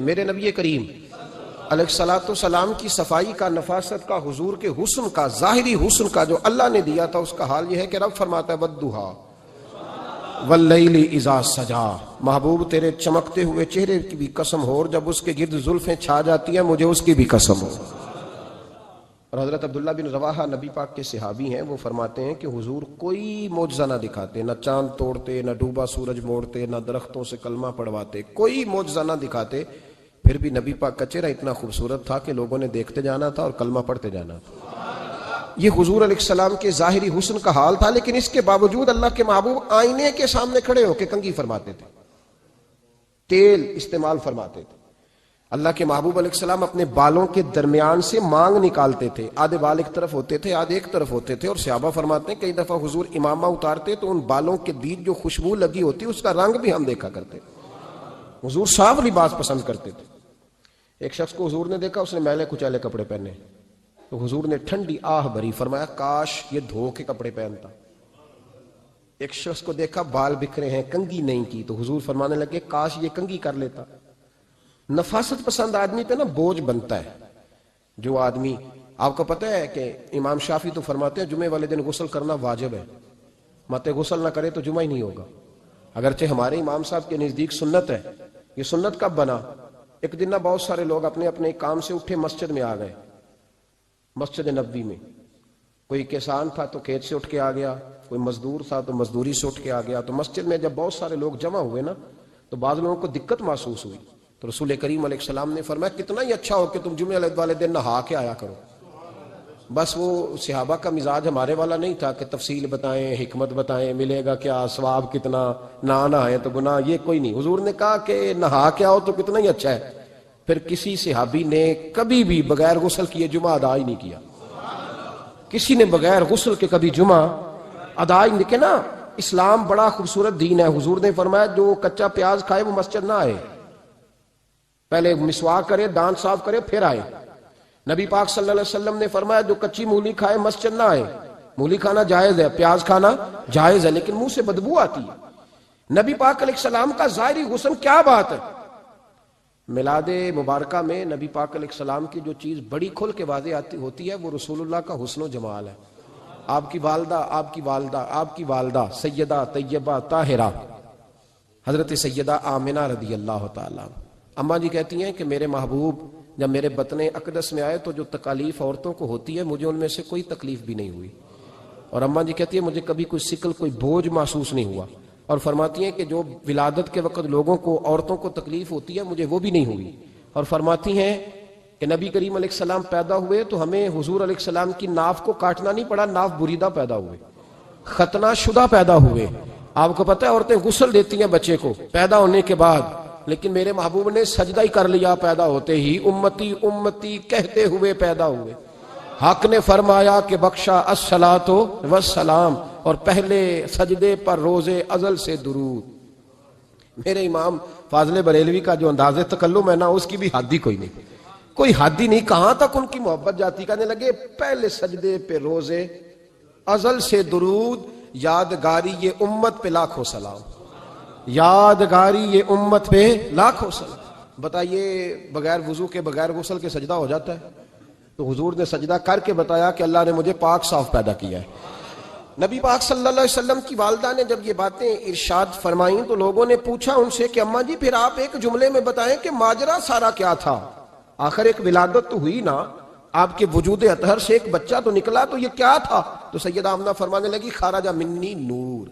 میرے نبی کریم علیہ الصلوۃ والسلام کی صفائی کا، نفاست کا، حضور کے حسن کا، ظاہری حسن کا جو اللہ نے دیا تھا، اس کا حال یہ ہے کہ رب فرماتا ہے والضحیٰ واللیل اذا سجا، محبوب تیرے چمکتے ہوئے چہرے کی بھی قسم ہو، اور جب اس کے گرد زلفیں چھا جاتی ہیں مجھے اس کی بھی قسم ہو۔ اور حضرت عبداللہ بن رواحہ نبی پاک کے صحابی ہیں، وہ فرماتے ہیں کہ حضور کوئی معجزہ نہ دکھاتے، نہ چاند توڑتے، نہ ڈوبا سورج موڑتے، نہ درختوں سے کلمہ پڑھواتے، کوئی معجزہ نہ دکھاتے، پھر بھی نبی پاک کا چہرہ اتنا خوبصورت تھا کہ لوگوں نے دیکھتے جانا تھا اور کلمہ پڑھتے جانا تھا۔ یہ حضور علیہ السلام کے ظاہری حسن کا حال تھا، لیکن اس کے باوجود اللہ کے محبوب آئینے کے سامنے کھڑے ہو کے کنگھی فرماتے تھے، تیل استعمال فرماتے تھے۔ اللہ کے محبوب علیہ السلام اپنے بالوں کے درمیان سے مانگ نکالتے تھے، آدھے بال ایک طرف ہوتے تھے، آدھے ایک طرف ہوتے تھے، اور صحابہ فرماتے ہیں کئی دفعہ حضور امامہ اتارتے تو ان بالوں کے بیچ جو خوشبو لگی ہوتی اس کا رنگ بھی ہم دیکھا کرتے۔ حضور صاف لباس پسند کرتے تھے۔ ایک شخص کو حضور نے دیکھا، اس نے میلے کچیلے کپڑے پہنے، تو حضور نے ٹھنڈی آہ بھری، فرمایا کاش یہ دھو کے کپڑے پہنتا۔ ایک شخص کو دیکھا بال بکھرے ہیں، کنگھی نہیں کی، تو حضور فرمانے لگے کاش یہ کنگھی کر لیتا۔ نفاست پسند آدمی پہ نا بوجھ بنتا ہے۔ جو آدمی، آپ کو پتہ ہے کہ امام شافعی تو فرماتے ہیں جمعے والے دن غسل کرنا واجب ہے، مت غسل نہ کرے تو جمعہ ہی نہیں ہوگا۔ اگرچہ ہمارے امام صاحب کے نزدیک سنت ہے۔ یہ سنت کب بنا؟ ایک دن نہ بہت سارے لوگ اپنے اپنے کام سے اٹھے مسجد میں آ گئے، مسجد نبوی میں۔ کوئی کسان تھا تو کھیت سے اٹھ کے آ گیا، کوئی مزدور تھا تو مزدوری سے اٹھ کے آ گیا۔ تو مسجد میں جب بہت سارے لوگ جمع ہوئے نا، تو بعض لوگوں کو دقت محسوس ہوئی، تو رسول کریم علیہ السلام نے فرمایا کتنا ہی اچھا ہو کہ تم جمعے والے دن نہا کے آیا کرو۔ بس وہ صحابہ کا مزاج ہمارے والا نہیں تھا کہ تفصیل بتائیں، حکمت بتائیں، ملے گا کیا، ثواب کتنا، نہ نہائے تو گناہ، یہ کوئی نہیں۔ حضور نے کہا کہ نہا کے آؤ تو کتنا ہی اچھا ہے۔ پھر کسی صحابی نے کبھی بھی بغیر غسل کیے جمعہ ادا ہی نہیں کیا، کسی نے بغیر غسل کے کبھی جمعہ ادا ہی نہیں کیا نا۔ اسلام بڑا خوبصورت دین ہے۔ حضور نے فرمایا جو کچا پیاز کھائے وہ مسجد نہ آئے، پہلے مسواک کرے، دانت صاف کرے، پھر آئے۔ نبی پاک صلی اللہ علیہ وسلم نے فرمایا جو کچی مولی کھائے مسجد نہ آئے۔ مولی کھانا جائز ہے، پیاز کھانا جائز ہے، لیکن منہ سے بدبو آتی ہے۔ نبی پاک علیہ السلام کا ظاہری حسن کیا بات ہے۔ میلاد مبارکہ میں نبی پاک علیہ السلام کی جو چیز بڑی کھل کے واضح آتی ہوتی ہے وہ رسول اللہ کا حسن و جمال ہے۔ آپ کی والدہ سیدہ طیبہ طاہرہ حضرت سیدہ آمنہ رضی اللہ تعالیٰ، اماں جی کہتی ہیں کہ میرے محبوب جب میرے بطن اقدس میں آئے تو جو تکالیف عورتوں کو ہوتی ہے مجھے ان میں سے کوئی تکلیف بھی نہیں ہوئی، اور اماں جی کہتی ہے مجھے کبھی کوئی ثقل، کوئی بوجھ محسوس نہیں ہوا، اور فرماتی ہیں کہ جو ولادت کے وقت لوگوں کو، عورتوں کو تکلیف ہوتی ہے مجھے وہ بھی نہیں ہوئی، اور فرماتی ہیں کہ نبی کریم علیہ السلام پیدا ہوئے تو ہمیں حضور علیہ السلام کی ناف کو کاٹنا نہیں پڑا، ناف بریدہ پیدا ہوئے، ختنہ شدہ پیدا ہوئے۔ آپ کو پتہ ہے عورتیں غسل دیتی ہیں بچے کو پیدا ہونے کے بعد، لیکن میرے محبوب نے سجدہ ہی کر لیا پیدا ہوتے ہی، امتی امتی کہتے ہوئے پیدا ہوئے۔ حق نے فرمایا کہ بخشا الصلاۃ والسلام، اور پہلے سجدے پر روز ازل سے درود۔ میرے امام فاضل بریلوی کا جو انداز تکلم ہے نا، اس کی بھی حد ہی کوئی نہیں، کوئی حد ہی نہیں، کہاں تک ان کی محبت جاتی، کہنے لگے پہلے سجدے پہ روز ازل سے درود، یادگاری یہ امت پہ لاکھوں سلام، یادگاری یہ امت پہ لاکھوں سلام۔ بتائیے بغیر وضو کے، بغیر غسل کے سجدہ ہو جاتا ہے؟ تو حضور نے سجدہ کر کے بتایا کہ اللہ نے مجھے پاک صاف پیدا کیا ہے۔ نبی پاک صلی اللہ علیہ وسلم کی والدہ نے جب یہ باتیں ارشاد فرمائیں تو لوگوں نے پوچھا ان سے کہ اماں جی پھر آپ ایک جملے میں بتائیں کہ ماجرا سارا کیا تھا، آخر ایک ولادت تو ہوئی نا، آپ کے وجود اطہر سے ایک بچہ تو نکلا، تو یہ کیا تھا؟ تو سیدہ آمنہ فرمانے لگی خرج منی نور،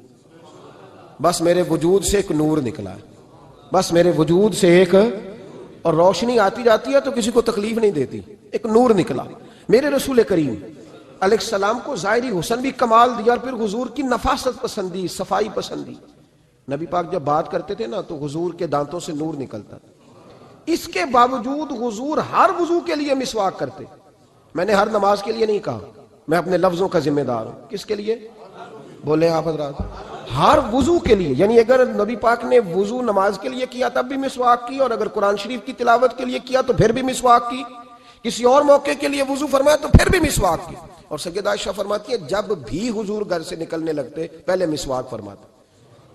بس میرے وجود سے ایک نور نکلا ہے، بس میرے وجود سے ایک، اور روشنی آتی جاتی ہے تو کسی کو تکلیف نہیں دیتی، ایک نور نکلا۔ میرے رسول کریم علیہ السلام کو ظاہری حسن بھی کمال دیا، اور پھر حضور کی نفاست پسندی، صفائی پسندی۔ نبی پاک جب بات کرتے تھے نا تو حضور کے دانتوں سے نور نکلتا تھا، اس کے باوجود حضور ہر وضو کے لیے مسواک کرتے۔ میں نے ہر نماز کے لیے نہیں کہا، میں اپنے لفظوں کا ذمہ دار ہوں۔ کس کے لیے بولے آپ حضرات؟ ہر وضو کے لیے، یعنی اگر نبی پاک نے وضو نماز کے لیے کیا تب بھی مسواک کی، اور اگر قرآن شریف کی تلاوت کے لیے کیا تو پھر بھی مسواک کی، کسی اور موقع کے لیے وضو فرمایا تو پھر بھی مسواک کی۔ اور سیدہ عائشہ فرماتی ہے جب بھی حضور گھر سے نکلنے لگتے پہلے مسواک فرماتے،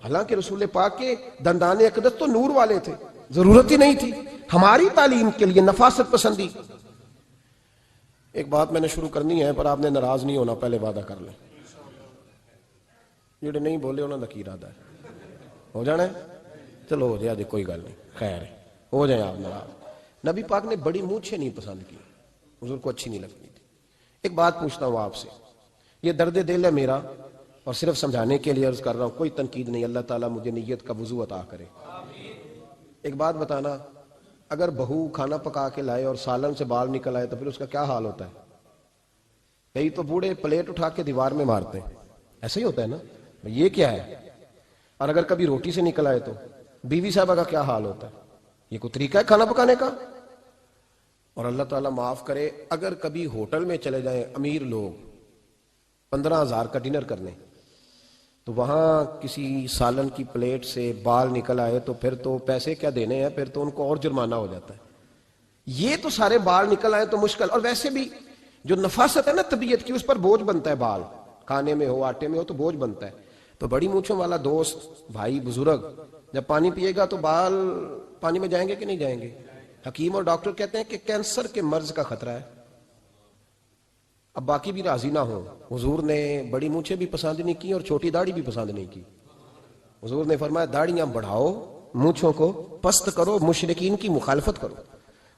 حالانکہ رسول پاک کے دندان اقدس تو نور والے تھے، ضرورت ہی نہیں تھی ہماری تعلیم کے لیے نفاست پسندی. ایک بات میں نے شروع کرنی ہے پر آپ نے ناراض نہیں ہونا، پہلے وعدہ کر لیں. جڑے نہیں بولے انہوں نے کی ارادہ ہے ہو جانا ہے. چلو ہو جائے کوئی گل نہیں، خیر ہے، ہو جائیں آپ ناراض. نبی پاک نے بڑی مونچھیں نہیں پسند کی، حضور کو اچھی نہیں لگتی تھی. ایک بات پوچھتا ہوں آپ سے، یہ درد دل ہے میرا اور صرف سمجھانے کے لیے عرض کر رہا ہوں، کوئی تنقید نہیں. اللہ تعالیٰ مجھے نیت کا وضو عطا کرے. ایک بات بتانا، اگر بہو کھانا پکا کے لائے اور سالن سے بال نکل آئے تو پھر اس کا کیا حال ہوتا ہے؟ کئی تو بوڑھے پلیٹ اٹھا کے دیوار میں مارتے ہیں، ایسا ہی ہوتا ہے نا. یہ کیا ہے؟ اور اگر کبھی روٹی سے نکل آئے تو بیوی صاحبہ کا کیا حال ہوتا ہے؟ یہ کوئی طریقہ ہے کھانا پکانے کا؟ اور اللہ تعالیٰ معاف کرے، اگر کبھی ہوٹل میں چلے جائیں امیر لوگ 15,000 کا ڈنر کرنے، تو وہاں کسی سالن کی پلیٹ سے بال نکل آئے تو پھر تو پیسے کیا دینے ہیں، پھر تو ان کو اور جرمانہ ہو جاتا ہے. یہ تو سارے بال نکل آئے تو مشکل. اور ویسے بھی جو نفاست ہے نا طبیعت کی، اس پر بوجھ بنتا ہے. بال کھانے میں ہو آٹے میں ہو تو بوجھ بنتا ہے. تو بڑی مونچھوں والا دوست بھائی بزرگ جب پانی پیے گا تو بال پانی میں جائیں گے کہ نہیں جائیں گے؟ حکیم اور ڈاکٹر کہتے ہیں کہ کینسر کے مرض کا خطرہ ہے. اب باقی بھی راضی نہ ہو. حضور نے بڑی مونچھیں بھی پسند نہیں کی اور چھوٹی داڑھی بھی پسند نہیں کی. حضور نے فرمایا داڑیاں بڑھاؤ، مونچھوں کو پست کرو، مشرکین کی مخالفت کرو.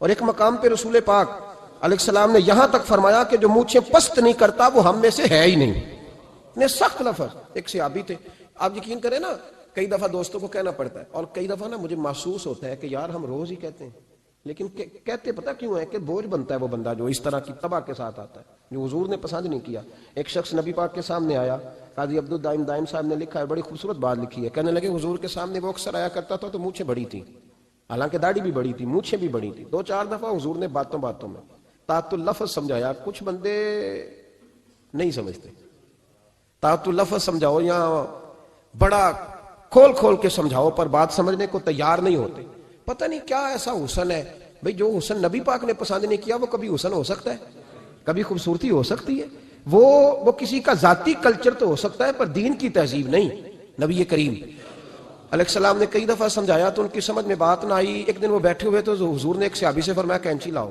اور ایک مقام پہ رسول پاک علیہ السلام نے یہاں تک فرمایا کہ جو مونچھیں پست نہیں کرتا وہ ہم میں سے ہے ہی نہیں. اتنے سخت لفظ. ایک صحابی تھے، آپ یقین کریں نا، کئی دفعہ دوستوں کو کہنا پڑتا ہے اور کئی دفعہ نا مجھے محسوس ہوتا ہے کہ یار ہم روز ہی کہتے ہیں، لیکن کہتے پتہ کیوں ہے؟ کہ بوجھ بنتا ہے وہ بندہ جو اس طرح کی تباہ کے ساتھ آتا ہے، جو حضور نے پسند نہیں کیا. ایک شخص نبی پاک کے سامنے آیا، قاضی عبد الدائم دائم صاحب نے لکھا ہے، بڑی خوبصورت بات لکھی ہے. کہنے لگے حضور کے سامنے وہ اکثر آیا کرتا تھا تو مونچھیں بڑی تھی، حالانکہ داڑھی بھی بڑی تھی، مونچھیں بھی بڑی تھی. 2-4 دفعہ حضور نے باتوں باتوں میں تحت اللفظ سمجھایا. کچھ بندے نہیں سمجھتے. تحت اللفظ سمجھاؤ یا بڑا کھول کھول کے سمجھاؤ پر بات سمجھنے کو تیار نہیں ہوتے. پتہ نہیں کیا ایسا حسن ہے بھئی، جو حسن نبی پاک نے پسند نہیں کیا وہ کبھی حسن ہو سکتا ہے، کبھی خوبصورتی ہو سکتی ہے. وہ کسی کا ذاتی کلچر تو ہو سکتا ہے پر دین کی تہذیب نہیں. نبی کریم علیہ السلام نے کئی دفعہ سمجھایا تو ان کی سمجھ میں بات نہ آئی. ایک دن وہ بیٹھے ہوئے تو حضور نے ایک صحابی سے فرمایا کینچی لاؤ.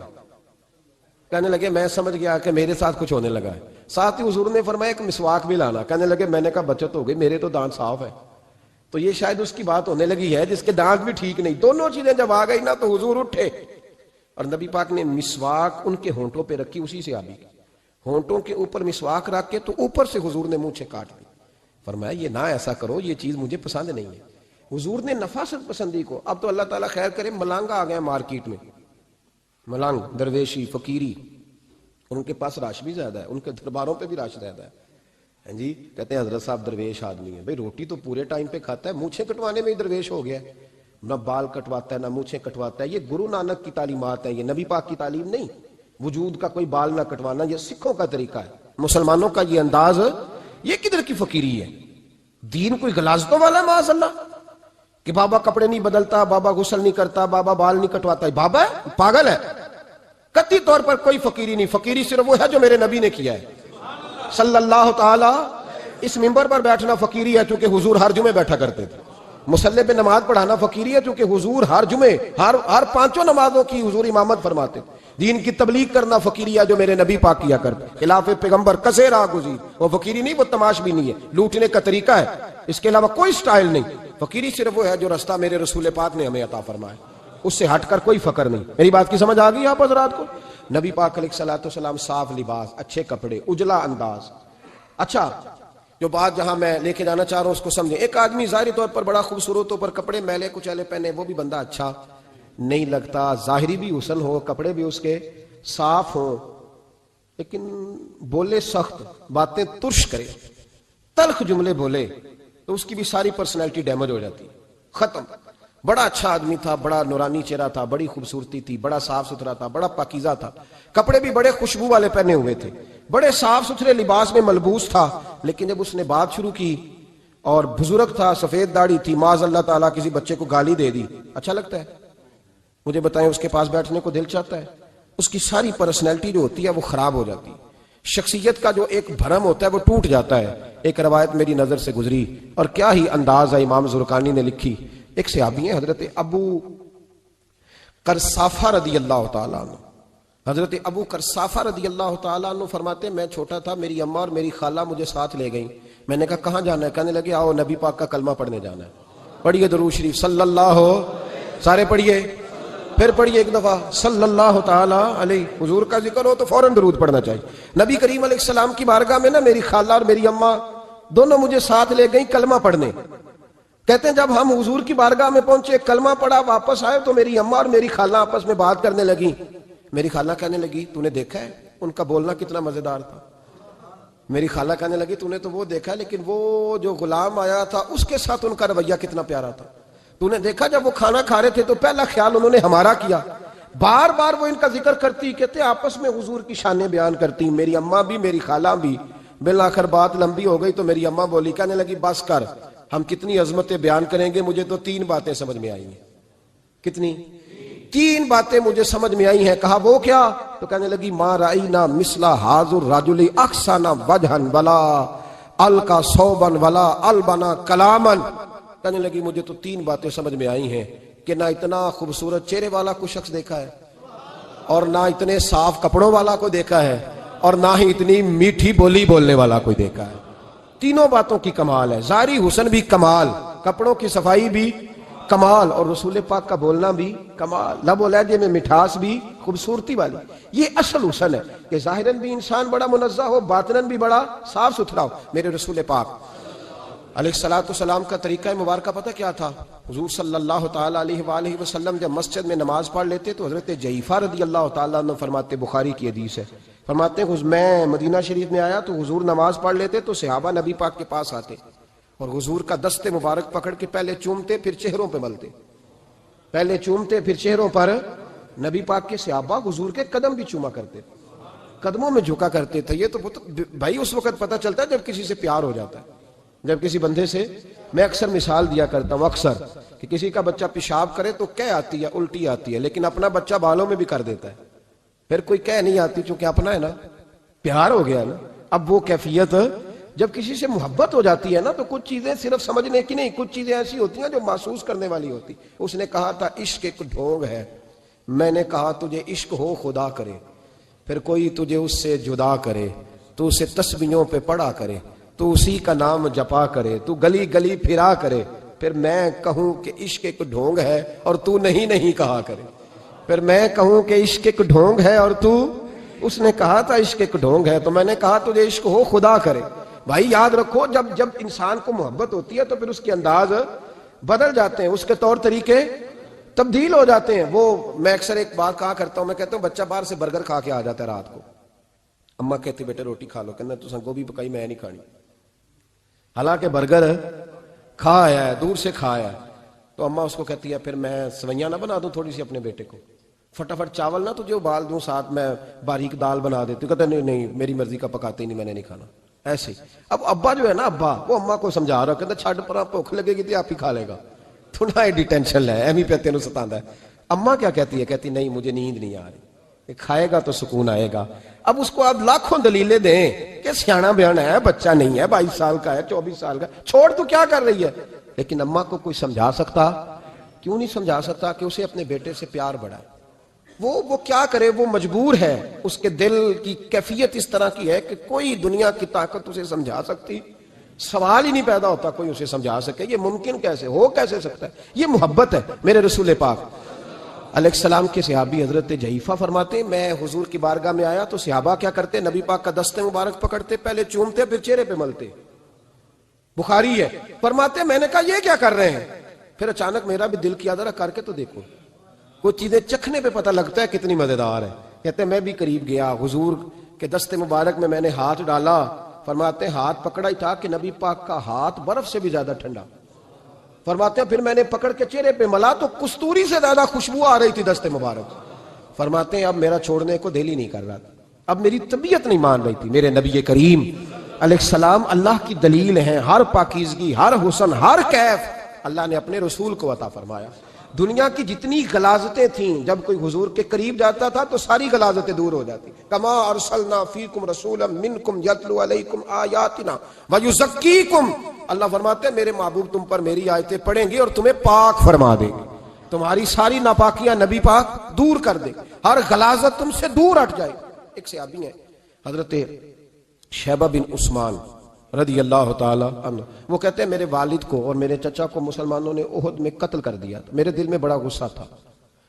کہنے لگے میں سمجھ گیا کہ میرے ساتھ کچھ ہونے لگا ہے. ساتھ ہی حضور نے فرمایا ایک مسواک بھی لانا. کہنے لگے میں نے کہا بچت ہو گئی، میرے تو دانت صاف ہے. تو یہ شاید اس کی بات ہونے لگی ہے جس کے دانت بھی ٹھیک نہیں. دونوں چیزیں جب آ گئی نا تو حضور اٹھے اور نبی پاک نے مسواک ان کے ہونٹوں پہ رکھی. اسی سے آبی ہونٹوں کے اوپر مسواک رکھ کے تو اوپر سے حضور نے مونچھیں کاٹ لی. فرمایا یہ نہ ایسا کرو، یہ چیز مجھے پسند نہیں ہے. حضور نے نفاست پسندی کو. اب تو اللہ تعالیٰ خیر کرے ملانگا آ گئے مارکیٹ میں، ملانگ درویشی فقیری، ان کے پاس رش بھی زیادہ ہے، ان کے درباروں پہ بھی رش زیادہ ہے. جی کہتے ہیں حضرت صاحب درویش آدمی ہے. بھئی روٹی تو پورے ٹائم پہ کھاتا ہے، مونچھیں کٹوانے میں ہی درویش ہو گیا ہے. نہ بال کٹواتا ہے نہ مونچھیں کٹواتا ہے. یہ گرو نانک کی تعلیمات ہیں، یہ نبی پاک کی تعلیم نہیں. وجود کا کوئی بال نہ کٹوانا یہ سکھوں کا طریقہ ہے. مسلمانوں کا یہ انداز، یہ کدھر کی فقیری ہے؟ دین کوئی غلاظتوں والا ہے معاذ اللہ، کہ بابا کپڑے نہیں بدلتا، بابا غسل نہیں کرتا، بابا بال نہیں کٹواتا. بابا ہے پاگل ہے. قطعی طور پر کوئی فقیری نہیں. فقیری صرف وہ ہے جو میرے نبی نے کیا ہے صلی اللہ تعالی. اس منبر پر بیٹھنا فقیری ہے چونکہ حضور ہر جمعے بیٹھا کرتے تھے. مصلی پہ نماز پڑھانا فقیری ہے چونکہ حضور ہر جمعے ہر 5 نمازوں کی حضور امامت فرماتے تھے. دین کی تبلیغ کرنا فقیری ہے جو میرے نبی پاک کیا کرتے. خلاف پیغمبر کسے راہ گزیر، وہ فقیری نہیں، وہ تماش بھی نہیں ہے، لوٹنے کا طریقہ ہے. اس کے علاوہ کوئی سٹائل نہیں. فقیری صرف وہ ہے جو رستہ میرے رسول پاک نے ہمیں عطا فرمایا، اس سے ہٹ کر کوئی فقر نہیں. میری بات کی سمجھ آ گئی آپ حضرات کو؟ نبی پاک علیہ الصلوۃ والسلام صاف لباس، اچھے کپڑے، اجلا انداز. اچھا جو بات جہاں میں لے کے جانا چاہ رہا ہوں اس کو سمجھیں. ایک آدمی ظاہری طور پر بڑا خوبصورت ہو پر کپڑے میلے کچیلے پہنے، وہ بھی بندہ اچھا نہیں لگتا. ظاہری بھی حسن ہو، کپڑے بھی اس کے صاف ہوں، لیکن بولے سخت، باتیں ترش کرے، تلخ جملے بولے تو اس کی بھی ساری پرسنالٹی ڈیمیج ہو جاتی، ختم. بڑا اچھا آدمی تھا، بڑا نورانی چہرہ تھا، بڑی خوبصورتی تھی، بڑا صاف ستھرا تھا، بڑا پاکیزہ تھا، کپڑے بھی بڑے خوشبو والے پہنے ہوئے تھے، بڑے صاف ستھرے لباس میں ملبوس تھا. لیکن جب اس نے بات شروع کی اور بزرگ تھا، سفید داڑھی تھی، معاذ اللہ تعالیٰ کسی بچے کو گالی دے دی، اچھا لگتا ہے؟ مجھے بتائیں اس کے پاس بیٹھنے کو دل چاہتا ہے؟ اس کی ساری پرسنالٹی جو ہوتی ہے وہ خراب ہو جاتی ہے. شخصیت کا جو ایک بھرم ہوتا ہے وہ ٹوٹ جاتا ہے. ایک روایت میری نظر سے گزری اور کیا ہی انداز ہے، امام زرقانی نے لکھی. ایک صحابی ہیں حضرت ابو قرصافہ رضی اللہ تعالیٰ عنہ، حضرت ابو قرصافہ رضی اللہ تعالیٰ عنہ فرماتے میں چھوٹا تھا، میری اماں اور میری خالہ مجھے ساتھ لے گئیں، میں نے کہا کہاں جانا ہے؟ کہنے لگے آؤ نبی پاک کا کلمہ پڑھنے جانا ہے۔ پڑھیے درود شریف صلی اللہ، سارے پڑھیے، پھر پڑھیے ایک دفعہ صلی اللہ تعالیٰ علیہ۔ حضور کا ذکر ہو تو فوراً درود پڑھنا چاہیے۔ نبی کریم علیہ السلام کی بارگاہ میں نا میری خالہ اور میری اماں دونوں مجھے ساتھ لے گئیں کلمہ پڑھنے۔ کہتے ہیں جب ہم حضور کی بارگاہ میں پہنچے، کلمہ پڑھا، واپس آئے تو میری اماں اور میری خالہ آپس میں بات کرنے لگی۔ میری خالہ کہنے لگی تو نے دیکھا ہے ان کا بولنا کتنا مزیدار تھا؟ میری خالہ کہنے لگی تو نے تو وہ دیکھا لیکن وہ جو غلام آیا تھا اس کے ساتھ ان کا رویہ کتنا پیارا تھا۔ تو نے دیکھا جب وہ کھانا کھا رہے تھے تو پہلا خیال انہوں نے ہمارا کیا۔ بار بار وہ ان کا ذکر کرتی، کہتے آپس میں حضور کی شانیں بیان کرتی، میری اماں بھی میری خالہ بھی۔ بالآخر بات لمبی ہو گئی تو میری اماں بولی، کہنے لگی بس کر، ہم کتنی عظمتیں بیان کریں گے، مجھے تو 3 باتیں سمجھ میں آئی ہیں۔ کتنی؟ 3 باتیں مجھے سمجھ میں آئی ہیں۔ کہا وہ کیا؟ تو کہنے لگی ما رأینا مثل ھذا الرجل احسن وجھا ولا القى ثوبا ولا البنا کلاما۔ کہنے لگی مجھے تو 3 باتیں سمجھ میں آئی ہیں کہ نہ اتنا خوبصورت چہرے والا کوئی شخص دیکھا ہے، اور نہ اتنے صاف کپڑوں والا کوئی دیکھا ہے، اور نہ ہی اتنی میٹھی بولی بولنے والا کوئی دیکھا ہے۔ تینوں باتوں کی کمال ہے، ظاہری حسن بھی کمال، کپڑوں کی صفائی بھی کمال، اور رسول پاک کا بولنا بھی کمال، لب و لہجے میں مٹھاس بھی خوبصورتی والی۔ یہ اصل حسن ہے کہ ظاہراً بھی انسان بڑا منزہ ہو، باطناً بھی بڑا صاف ستھرا ہو۔ میرے رسول پاک علیہ السلام کا طریقہ مبارکہ پتہ کیا تھا؟ حضور صلی اللہ تعالیٰ علیہ وآلہ وسلم جب مسجد میں نماز پڑھ لیتے تو حضرت جعفہ رضی اللہ تعالیٰ عنہ فرماتے، بخاری کی حدیث ہے، فرماتے ہیں میں مدینہ شریف میں آیا تو حضور نماز پڑھ لیتے تو صحابہ نبی پاک کے پاس آتے اور حضور کا دست مبارک پکڑ کے پہلے چومتے پھر چہروں پہ ملتے، پہلے چومتے پھر چہروں پر۔ نبی پاک کے صحابہ حضور کے قدم بھی چوما کرتے، قدموں میں جھکا کرتے تھے۔ یہ تو بھائی اس وقت پتہ چلتا ہے جب کسی سے پیار ہو جاتا ہے، جب کسی بندے سے۔ میں اکثر مثال دیا کرتا ہوں اکثر کہ کسی کا بچہ پیشاب کرے تو کہہ آتی ہے، الٹی آتی ہے، لیکن اپنا بچہ بالوں میں بھی کر دیتا ہے، پھر کوئی کہہ نہیں آتی چونکہ اپنا ہے نا، پیار ہو گیا نا۔ اب وہ کیفیت جب کسی سے محبت ہو جاتی ہے نا تو کچھ چیزیں صرف سمجھنے کی نہیں، کچھ چیزیں ایسی ہوتی ہیں جو محسوس کرنے والی ہوتی۔ اس نے کہا تھا عشق ایک ڈھونگ ہے، میں نے کہا تجھے عشق ہو خدا کرے، پھر کوئی تجھے اس سے جدا کرے، تو اسے تسبیحوں پہ پڑھا کرے، تو اسی کا نام جپا کرے، تو گلی گلی پھرا کرے، پھر میں کہوں کہ عشق ایک ڈھونگ ہے اور تو نہیں کہا کرے، پھر میں کہوں کہ عشق ایک ڈھونگ ہے اور تو۔ اس نے کہا تھا عشق ایک ڈھونگ ہے تو میں نے کہا تجھے عشق ہو خدا کرے۔ بھائی یاد رکھو جب انسان کو محبت ہوتی ہے تو پھر اس کے انداز بدل جاتے ہیں، اس کے طور طریقے تبدیل ہو جاتے ہیں۔ وہ میں اکثر ایک بات کہا کرتا ہوں، میں کہتا ہوں بچہ باہر سے برگر کھا کے آ جاتا ہے رات کو، اماں کہتی بیٹے روٹی کھا لو، کہنا تو گوبھی پکائی میں نہیں کھانی، حالانکہ برگر کھا آیا ہے، دور سے کھا آیا ہے، تو اماں اس کو کہتی ہے پھر میں سوئیاں نہ بنا دوں تھوڑی سی اپنے بیٹے کو، فٹافٹ چاول نہ تجھے ابال دوں، ساتھ میں باریک دال بنا دیتی ہوں، کہتا نہیں میری مرضی کا پکاتے ہی نہیں، میں نے نہیں کھانا۔ ایسے اب ابا جو ہے نا، ابا وہ اماں کو سمجھا رہا، کہتا چھڈ پرا، بھوک لگے گی تو آپ ہی کھا لے گا، تھوڑا ایڈی ٹینشن ہے، ایمی پہ تینوں ستاندا ہے۔ اماں کیا کہتی ہے؟ کہتی نہیں مجھے نیند نہیں آ رہی، کھائے گا تو سکون آئے گا۔ اب اس کو آپ لاکھوں دلیلیں دیں کہ سیانا بیان ہے، بچہ نہیں ہے، 22 سال کا ہے، 24 سال کا، چھوڑ تو کیا کر رہی ہے، لیکن اماں کو کوئی سمجھا سکتا؟ کیوں نہیں سمجھا سکتا کہ اسے اپنے بیٹے سے پیار بڑھائے؟ وہ کیا کرے، وہ مجبور ہے، اس کے دل کی کیفیت اس طرح کی ہے کہ کوئی دنیا کی طاقت اسے سمجھا سکتی، سوال ہی نہیں پیدا ہوتا کوئی اسے سمجھا سکے، یہ ممکن کیسے ہو، کیسے سکتا ہے؟ یہ محبت ہے۔ میرے رسول پاک علیہ السلام کے صحابی حضرت جعفہ فرماتے میں حضور کی بارگاہ میں آیا تو صحابہ کیا کرتے، نبی پاک کا دست مبارک پکڑتے، پہلے چومتے پھر چہرے پہ ملتے، بخاری ہے۔ فرماتے میں نے کہا یہ کیا کر رہے ہیں؟ پھر اچانک میرا بھی دل کیا ذرا کر کے تو دیکھو، کچھ چیزیں چکھنے پہ پتہ لگتا ہے کتنی مزیدار ہے۔ کہتے میں بھی قریب گیا، حضور کے دست مبارک میں نے ہاتھ ڈالا، فرماتے ہاتھ پکڑا ہی تھا کہ نبی پاک کا ہاتھ برف سے بھی زیادہ ٹھنڈا، فرماتے ہیں پھر میں نے پکڑ کے چہرے پہ ملا تو کستوری سے زیادہ خوشبو آ رہی تھی دست مبارک۔ فرماتے ہیں اب میرا چھوڑنے کو دل ہی نہیں کر رہا تھا، اب میری طبیعت نہیں مان رہی تھی۔ میرے نبی کریم علیہ السلام اللہ کی دلیل ہیں، ہر پاکیزگی، ہر حسن، ہر کیف اللہ نے اپنے رسول کو عطا فرمایا۔ دنیا کی جتنی غلاظتیں تھیں جب کوئی حضور کے قریب جاتا تھا تو ساری غلاظتیں دور ہو جاتی۔ کما ارسلنا فیکم رسولا منکم یتلو علیکم آیاتنا ویزکیکم، اللہ فرماتے ہیں میرے محبوب تم پر میری آیتیں پڑھیں گے اور تمہیں پاک فرما دیں گے۔ تمہاری ساری ناپاکیاں نبی پاک دور کر دے، ہر غلاظت تم سے دور ہٹ جائے۔ ایک صحابی ہیں حضرت شیبہ بن عثمان رضی اللہ تعالی عنہ، وہ کہتے ہیں میرے والد کو اور میرے چچا کو مسلمانوں نے احد میں قتل کر دیا، میرے دل میں بڑا غصہ تھا،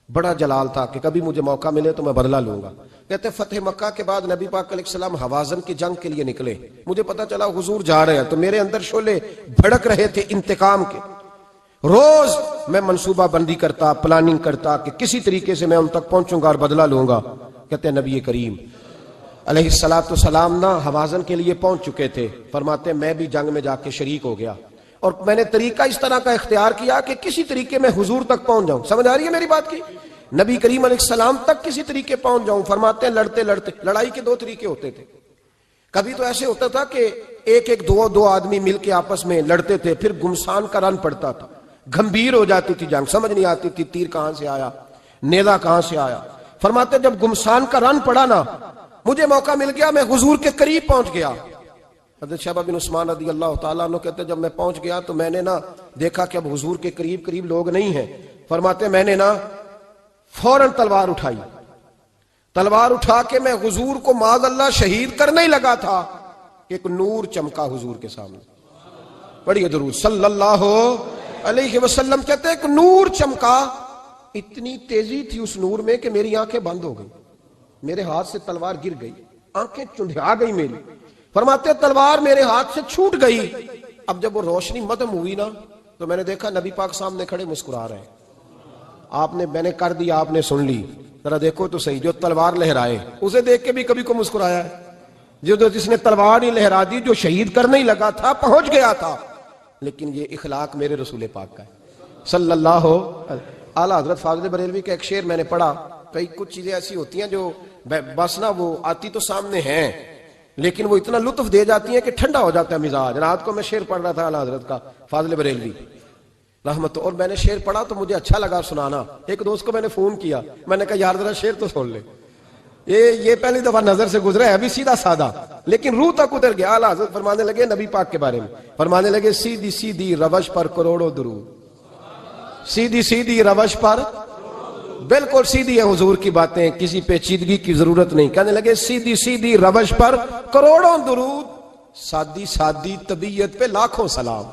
بڑا جلال تھا کہ کبھی مجھے موقع ملے تو میں بدلہ لوں گا۔ کہتے ہیں فتح مکہ کے بعد نبی پاک علیہ السلام حوازن کی جنگ کے لیے نکلے، مجھے پتا چلا حضور جا رہے ہیں، تو میرے اندر شعلے بھڑک رہے تھے انتقام کے۔ روز میں منصوبہ بندی کرتا، پلاننگ کرتا کہ کسی طریقے سے میں ان تک پہنچوں گا اور بدلہ لوں گا۔ کہتے ہیں نبی کریم علیہ السلام نا حوازن کے لیے پہنچ چکے تھے، فرماتے میں بھی جنگ میں جا کے شریک ہو گیا، اور میں نے طریقہ اس طرح کا اختیار کیا کہ کسی طریقے میں حضور تک پہنچ جاؤں۔ سمجھ آ رہی ہے میری بات کی؟ نبی کریم علیہ السلام تک کسی طریقے پہنچ جاؤں۔ فرماتے ہیں لڑتے لڑتے، لڑائی کے دو طریقے ہوتے تھے، کبھی تو ایسے ہوتا تھا کہ ایک دو آدمی مل کے آپس میں لڑتے تھے، پھر گمسان کا رن پڑتا تھا، گھمبیر ہو جاتی تھی جنگ، سمجھ نہیں آتی تھی تیر کہاں سے آیا، نیزہ کہاں سے آیا۔ فرماتے جب گمسان کا رن پڑا نا، مجھے موقع مل گیا، میں حضور کے قریب پہنچ گیا۔ حضرت شیبہ بن عثمان رضی اللہ تعالیٰ عنہ کہتے جب میں پہنچ گیا تو میں نے نا دیکھا کہ اب حضور کے قریب لوگ نہیں ہیں۔ فرماتے میں نے نا فوراً تلوار اٹھائی، تلوار اٹھا کے میں حضور کو معاذ اللہ شہید کرنے ہی لگا تھا کہ ایک نور چمکا حضور کے سامنے۔ پڑھیے درود صلی اللہ علیہ وسلم۔ کہتے ہیں ایک نور چمکا، اتنی تیزی تھی اس نور میں کہ میری آنکھیں بند ہو گئی، میرے ہاتھ سے تلوار گر گئی، آنکھیں چندھیا گئی میری۔ فرماتے تلوار میرے ہاتھ سے چھوٹ گئی۔ اب جب وہ روشنی مدم ہوئی نا تو میں نے دیکھا نبی پاک سامنے کھڑے مسکرا رہے ہیں۔ میں نے کر دیا، آپ نے سن لی، ذرا دیکھو تو صحیح، جو تلوار لہرائے اسے دیکھ کے بھی کبھی کو مسکرایا ہے؟ جس نے تلوار ہی لہرا دی، جو شہید کرنے ہی لگا تھا، پہنچ گیا تھا۔ لیکن یہ اخلاق میرے رسول پاک کا ہے صلی اللہ اعلیٰ حضرت فاضل بریلوی کا ایک شعر میں نے پڑھا۔ کئی کچھ چیزیں ایسی ہوتی ہیں جو بس نا وہ آتی تو سامنے ہیں، لیکن وہ اتنا لطف دے جاتی ہیں کہ ٹھنڈا ہو جاتا ہے مزاج۔ رات کو میں شعر پڑھ رہا تھا اعلیٰ حضرت کا فاضل بریلوی رحمت، اور میں نے شعر پڑھا تو مجھے اچھا لگا سنانا۔ ایک دوست کو میں نے فون کیا، میں نے کہا یار ذرا شعر تو سن لے، یہ پہلی دفعہ نظر سے گزرا ہے، ابھی سیدھا سادہ لیکن روح تک اتر گیا۔ اعلیٰ حضرت فرمانے لگے نبی پاک کے بارے میں، فرمانے لگے سیدھی سیدھی روش پر کروڑوں درود، سیدھی سیدھی روش پر، بالکل سیدھی ہے حضور کی باتیں، کسی پیچیدگی کی ضرورت نہیں۔ کہنے لگے سیدھی سیدھی روش پر کروڑوں درود، سادی سادی طبیعت پہ لاکھوں سلام،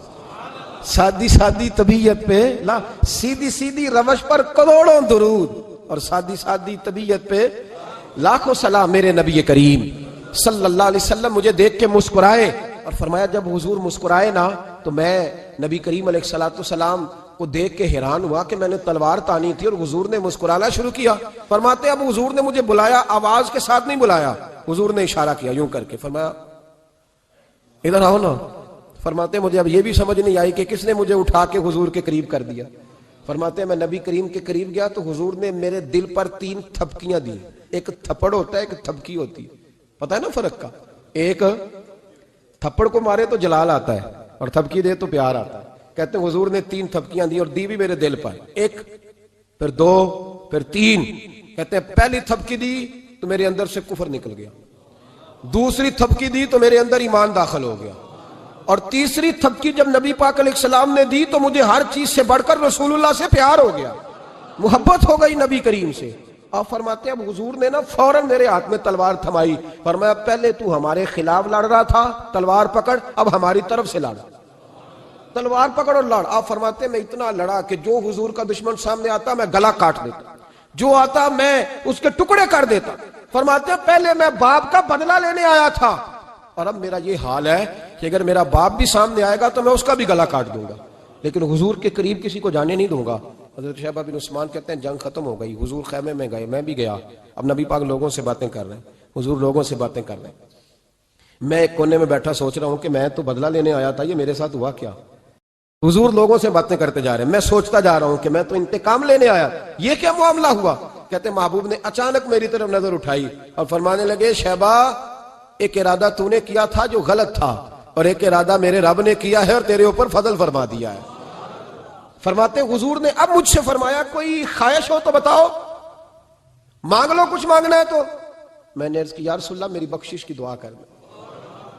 سادی سادی طبیعت پہ سیدھی سیدھی روش پر کروڑوں درود، اور سادی سادی طبیعت پہ لاکھوں سلام۔ میرے نبی کریم صلی اللہ علیہ وسلم مجھے دیکھ کے مسکرائے، اور فرمایا جب حضور مسکرائے نا تو میں نبی کریم علیہ السلام کو دیکھ کے حیران ہوا کہ میں نے تلوار تانی تھی اور حضور نے مسکرانا شروع کیا۔ فرماتے اب حضور نے مجھے بلایا، آواز کے ساتھ نہیں بلایا، حضور نے اشارہ کیا یوں کر کے، فرمایا ادھر آؤ نا۔ فرماتے مجھے اب یہ بھی سمجھ نہیں آئی کہ کس نے مجھے اٹھا کے حضور کے قریب کر دیا۔ فرماتے میں نبی کریم کے قریب گیا تو حضور نے میرے دل پر 3 تھپکیاں دی۔ ایک تھپڑ ہوتا ہے، ایک تھپکی ہوتی ہے، پتہ ہے نا فرق کا؟ ایک تھپڑ کو مارے تو جلال آتا ہے اور تھپکی دے تو پیار آتا ہے۔ کہتے ہیں حضور نے 3 تھپکیاں دی اور دی بھی میرے دل پر، 1 پھر 2 پھر 3۔ کہتے ہیں پہلی تھپکی دی تو میرے اندر سے کفر نکل گیا، دوسری تھپکی دی تو میرے اندر ایمان داخل ہو گیا، اور تیسری تھپکی جب نبی پاک علیہ السلام نے دی تو مجھے ہر چیز سے بڑھ کر رسول اللہ سے پیار ہو گیا، محبت ہو گئی نبی کریم سے۔ آپ فرماتے ہیں اب حضور نے نا فوراً میرے ہاتھ میں تلوار تھمائی، فرمایا پہلے تو ہمارے خلاف لڑ رہا تھا، تلوار پکڑ، اب ہماری طرف سے لڑ، تلوار پکڑ اور لڑ۔ آپ فرماتے ہیں میں اتنا لڑا کہ جو حضور کا دشمن سامنے آتا میں گلا کاٹ دیتا، جو آتا میں اس کے ٹکڑے کر دیتا۔ فرماتے ہیں پہلے میں باپ کا بدلہ لینے آیا تھا، اور اب میرا یہ حال ہے کہ اگر میرا باپ بھی سامنے آئے گا تو میں اس کا بھی گلا کاٹ دوں گا، لیکن حضور کے قریب کسی کو جانے نہیں دوں گا۔ حضرت شیبہ بن عثمان کہتے ہیں جنگ ختم ہو گئی، حضور خیمے میں گئے، میں بھی گیا۔ اب نبی پاک لوگوں سے باتیں کر رہے ہیں، حضور لوگوں سے باتیں کر رہے ہیں، میں ایک کونے میں بیٹھا سوچ رہا ہوں کہ میں تو بدلہ لینے آیا تھا، یہ میرے ساتھ ہوا کیا؟ حضور لوگوں سے باتیں کرتے جا رہے ہیں، میں سوچتا جا رہا ہوں کہ میں تو انتقام لینے آیا، یہ کیا معاملہ ہوا؟ کہتے محبوب نے اچانک میری طرف نظر اٹھائی اور فرمانے لگے شیبہ ایک ارادہ تو نے کیا تھا جو غلط تھا، اور ایک ارادہ میرے رب نے کیا ہے اور تیرے اوپر فضل فرما دیا ہے۔ فرماتے حضور نے اب مجھ سے فرمایا کوئی خواہش ہو تو بتاؤ، مانگ لو کچھ مانگنا ہے تو۔ میں نے عرض کی یا رسول اللہ میری بخشش کی دعا کر دیں،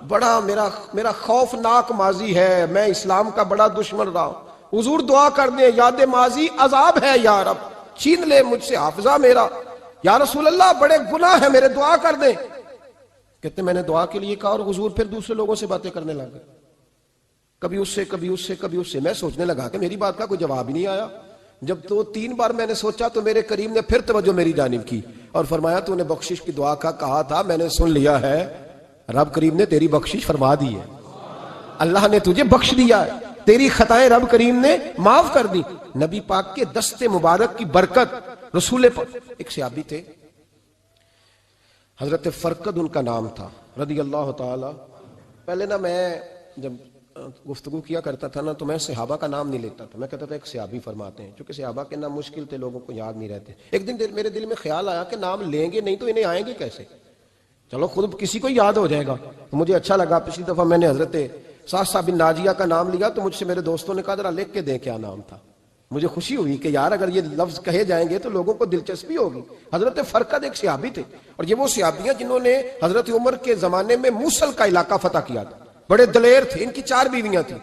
بڑا میرا خوفناک ماضی ہے، میں اسلام کا بڑا دشمن رہا ہوں، حضور دعا کر دیں یاد ماضی عذاب ہے یا رب، چھین لے مجھ سے حافظہ میرا، یا رسول اللہ بڑے گناہ ہیں میرے، دعا کر دیں۔ کہتے میں نے دعا کے لیے کہا اور حضور پھر دوسرے لوگوں سے باتیں کرنے لگے، کبھی اس سے کبھی اس سے کبھی اس سے۔ میں سوچنے لگا کہ میری بات کا کوئی جواب ہی نہیں آیا۔ جب تو 3 بار میں نے سوچا تو میرے کریم نے پھر توجہ میری جانب کی اور فرمایا تو نے بخشش کی دعا کا کہا تھا، میں نے سن لیا ہے، رب کریم نے تیری بخشش فرما دی ہے، اللہ نے تجھے بخش دیا ہے، تیری خطائیں رب کریم نے معاف کر دی۔ نبی پاک کے دست مبارک کی برکت، رسول پاک۔ ایک صحابی تھے حضرت فرقد ان کا نام تھا رضی اللہ تعالی۔ پہلے نا میں جب گفتگو کیا کرتا تھا نا تو میں صحابہ کا نام نہیں لیتا تھا، میں کہتا تھا ایک صحابی فرماتے ہیں، چونکہ صحابہ کے نام مشکل تھے، لوگوں کو یاد نہیں رہتے۔ ایک دن میرے دل میں خیال آیا کہ نام لیں گے نہیں تو انہیں آئیں گے کیسے، چلو خود کسی کو یاد ہو جائے گا، تو مجھے اچھا لگا۔ پچھلی دفعہ میں نے حضرت سعد بن ناجیہ کا نام لیا تو مجھ سے میرے دوستوں نے کہا ذرا لکھ کے دیں کیا نام تھا۔ مجھے خوشی ہوئی کہ یار اگر یہ لفظ کہے جائیں گے تو لوگوں کو دلچسپی ہوگی۔ حضرت فرقد ایک صحابی تھے، اور یہ وہ صحابی ہیں جنہوں نے حضرت عمر کے زمانے میں موصل کا علاقہ فتح کیا تھا، بڑے دلیر تھے، ان کی 4 بیویاں تھیں۔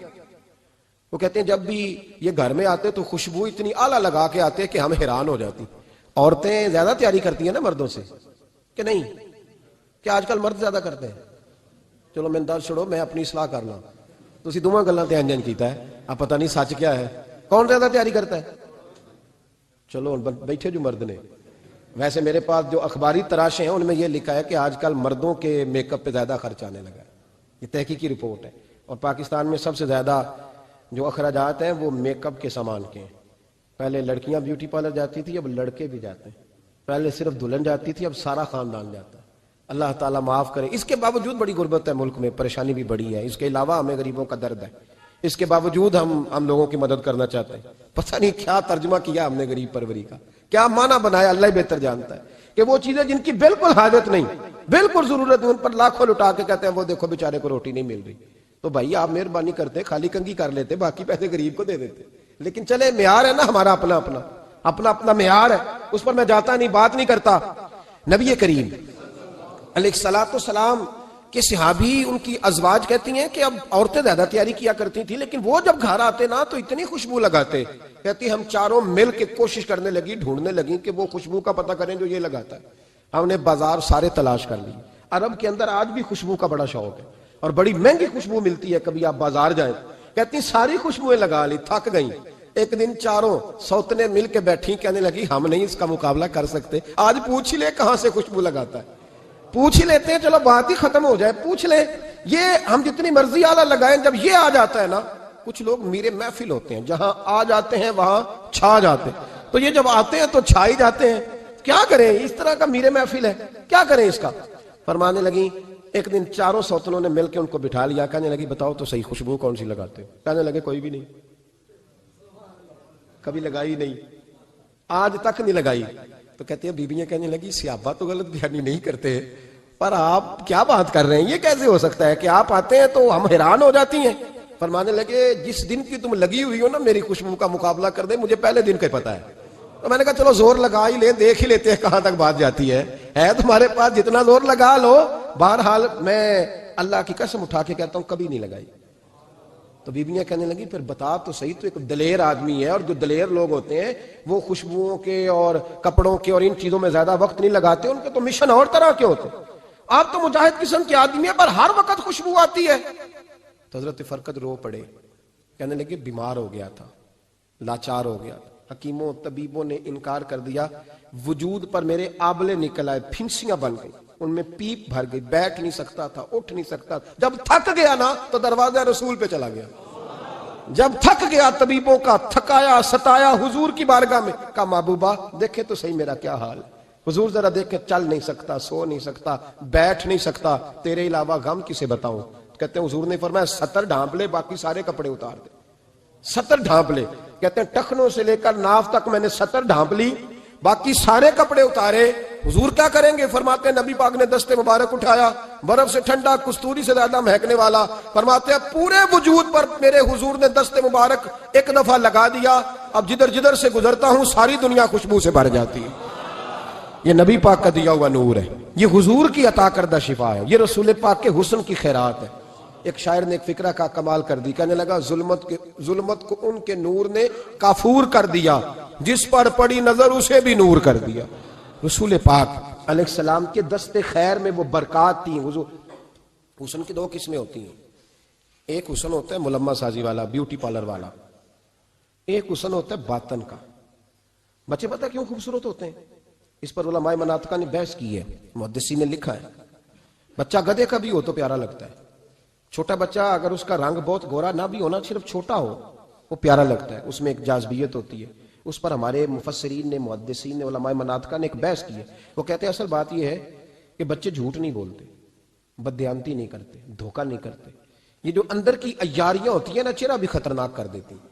وہ کہتے ہیں جب بھی یہ گھر میں آتے تو خوشبو اتنی اعلیٰ لگا کے آتے کہ ہم حیران ہو جاتی۔ عورتیں زیادہ تیاری کرتی ہیں نا مردوں سے کہ نہیں؟ کیا آج کل مرد زیادہ کرتے ہیں؟ چلو میں درد چھوڑو، میں اپنی اصلاح کرنا، تسی دوواں گلاں تے انجن کیتا ہے، اب پتہ نہیں سچ کیا ہے، کون زیادہ تیاری کرتا ہے؟ چلو بیٹھے جو مرد نے، ویسے میرے پاس جو اخباری تراشے ہیں ان میں یہ لکھا ہے کہ آج کل مردوں کے میک اپ پہ زیادہ خرچ آنے لگا ہے، یہ تحقیقی رپورٹ ہے۔ اور پاکستان میں سب سے زیادہ جو اخراجات ہیں وہ میک اپ کے سامان کے ہیں۔ پہلے لڑکیاں بیوٹی پارلر جاتی تھی، اب لڑکے بھی جاتے ہیں۔ پہلے صرف دلہن جاتی تھی، اب سارا خاندان جاتا ہے۔ اللہ تعالیٰ معاف کرے۔ اس کے باوجود بڑی غربت ہے ملک میں، پریشانی بھی بڑی ہے، اس کے علاوہ ہمیں غریبوں کا درد ہے، اس کے باوجود ہم لوگوں کی مدد کرنا چاہتے ہیں۔ پتہ نہیں کیا ترجمہ کیا ہم نے غریب پروری کا، کیا معنی بنایا، اللہ ہی بہتر جانتا ہے کہ وہ چیزیں جن کی بالکل حاجت نہیں، بالکل ضرورت نہیں، ان پر لاکھوں لٹا کے کہتے ہیں وہ دیکھو بیچارے کو روٹی نہیں مل رہی۔ تو بھائی آپ مہربانی کرتے خالی کنگھی کر لیتے، باقی پیسے غریب کو دے دیتے۔ لیکن چلے معیار ہے نا ہمارا اپنا معیار ہے، اس پر میں جاتا نہیں، بات نہیں کرتا۔ نبی کریم علیہ الصلوۃ والسلام کے صحابی ان کی ازواج کہتی ہیں کہ اب عورتیں زیادہ تیاری کیا کرتی تھیں، لیکن وہ جب گھر آتے نا تو اتنی خوشبو لگاتے، کہتی ہم چاروں مل کے کوشش کرنے لگی، ڈھونڈنے لگی کہ وہ خوشبو کا پتہ کریں جو یہ لگاتا ہے۔ ہم نے بازار سارے تلاش کر لیے۔ عرب کے اندر آج بھی خوشبو کا بڑا شوق ہے اور بڑی مہنگی خوشبو ملتی ہے، کبھی آپ بازار جائیں، کہتی ساری خوشبوئیں لگا لی، تھک گئیں۔ ایک دن چاروں سوتنے مل کے بیٹھی، کہنے لگی ہم نہیں اس کا مقابلہ کر سکتے، آج پوچھ ہی لے کہاں سے خوشبو لگاتا ہے، پوچھ ہی لیتے ہیں، چلو بات ہی ختم ہو جائے، پوچھ لیں۔ یہ ہم جتنی مرضی اعلیٰ لگائیں، جب یہ آ جاتا ہے نا، کچھ لوگ میرے محفل ہوتے ہیں، جہاں آ جاتے ہیں وہاں چھا جاتے ہیں، تو یہ جب آتے ہیں تو چھا ہی جاتے ہیں۔ کیا کریں، اس طرح کا میرے محفل ہے، کیا کریں اس کا؟ فرمانے لگی ایک دن چاروں سوتنوں نے مل کے ان کو بٹھا لیا، کہنے لگی بتاؤ تو صحیح خوشبو کون سی لگاتے ہو؟ کہنے لگے کوئی بھی نہیں، کبھی لگائی نہیں، آج تک نہیں لگائی۔ تو کہتے ہیں بیویاں کہنے لگی صحابہ تو غلط بیانی نہیں کرتے، پر آپ کیا بات کر رہے ہیں، یہ کیسے ہو سکتا ہے کہ آپ آتے ہیں تو ہم حیران ہو جاتی ہیں۔ فرمانے لگے جس دن کی تم لگی ہوئی ہو نا میری خوشبو کا مقابلہ کر دے، مجھے پہلے دن کا پتا ہے۔ تو میں نے کہا چلو زور لگا ہی لیں، دیکھ ہی لیتے ہیں کہاں تک بات جاتی ہے تمہارے پاس، جتنا زور لگا لو۔ بہرحال میں اللہ کی قسم اٹھا کے کہتا ہوں کبھی نہیں لگائی۔ تو بیویاں کہنے لگی پھر بتا تو صحیح، تو ایک دلیر آدمی ہے، اور جو دلیر لوگ ہوتے ہیں وہ خوشبوؤں کے اور کپڑوں کے اور ان چیزوں میں زیادہ وقت نہیں لگاتے، ان کے تو مشن اور طرح کے ہوتے ہیں۔ آپ تو مجاہد قسم کے آدمی ہیں، پر ہر وقت خوشبو آتی ہے۔ تو حضرت فرقد رو پڑے، کہنے لگے بیمار ہو گیا تھا، لاچار ہو گیا، حکیموں طبیبوں نے انکار کر دیا، وجود پر میرے آبلے نکل آئے، پھنسیاں بن گئی، ان میں پیپ بھر گئی، بیٹھ نہیں سکتا تھا، اٹھ نہیں سکتا۔ جب تھک گیا نا تو دروازہ رسول پہ چلا گیا، جب تھک گیا طبیبوں کا، تھکایا ستایا حضور کی بارگاہ میں، کہا محبوبہ دیکھے تو صحیح میرا کیا حال ہے۔ حضور ذرا دیکھ کے، چل نہیں سکتا، سو نہیں سکتا، بیٹھ نہیں سکتا، تیرے علاوہ غم کسے بتاؤں؟ کہتے ہیں حضور نے فرمایا 70 ڈھانپ لے، باقی سارے کپڑے اتار دے۔ 70 ڈھانپ لے، کہتے ہیں ٹخنوں سے لے کر ناف تک میں نے 70 ڈھانپ لی، باقی سارے کپڑے اتارے۔ حضور کیا کریں گے؟ فرماتے ہیں نبی پاک نے دست مبارک اٹھایا، برف سے ٹھنڈا، کستوری سے زیادہ مہکنے والا، فرماتے ہیں پورے وجود پر میرے حضور نے دست مبارک ایک دفعہ لگا دیا، اب جدھر جدھر سے گزرتا ہوں ساری دنیا خوشبو سے بھر جاتی ہے۔ یہ نبی پاک کا دیا ہوا نور ہے، یہ حضور کی عطا کردہ شفا ہے، یہ رسول پاک کے حسن کی خیرات ہے۔ ایک شاعر نے ایک فکرہ کا کمال کر دی، کہنے لگا ظلمت کو ان کے نور نے کافور کر دیا، جس پر پڑی نظر اسے بھی نور کر دیا۔ رسول پاک علیہ السلام کے دست خیر میں وہ برکات تھیں۔ حسن کی دو قسمیں ہوتی ہیں، ایک حسن ہوتا ہے ملمہ سازی والا، بیوٹی پارلر والا، ایک حسن ہوتا ہے باطن کا۔ بچے پتہ کیوں خوبصورت ہوتے ہیں؟ اس پر علماء مناطقہ نے بحث کی ہے، محدثین نے لکھا ہے۔ بچہ گدھے کا بھی ہو تو پیارا لگتا ہے، چھوٹا بچہ اگر اس کا رنگ بہت گورا نہ بھی ہونا، صرف چھوٹا ہو، وہ پیارا لگتا ہے، اس میں ایک جاذبیت ہوتی ہے۔ اس پر ہمارے مفسرین نے، محدثین نے، علماء مناطقہ نے ایک بحث کی ہے۔ وہ کہتے ہیں اصل بات یہ ہے کہ بچے جھوٹ نہیں بولتے، بددیانتی نہیں کرتے، دھوکہ نہیں کرتے۔ یہ جو اندر کی عیاریاں ہوتی ہیں نا، چہرہ بھی خطرناک کر دیتی ہیں،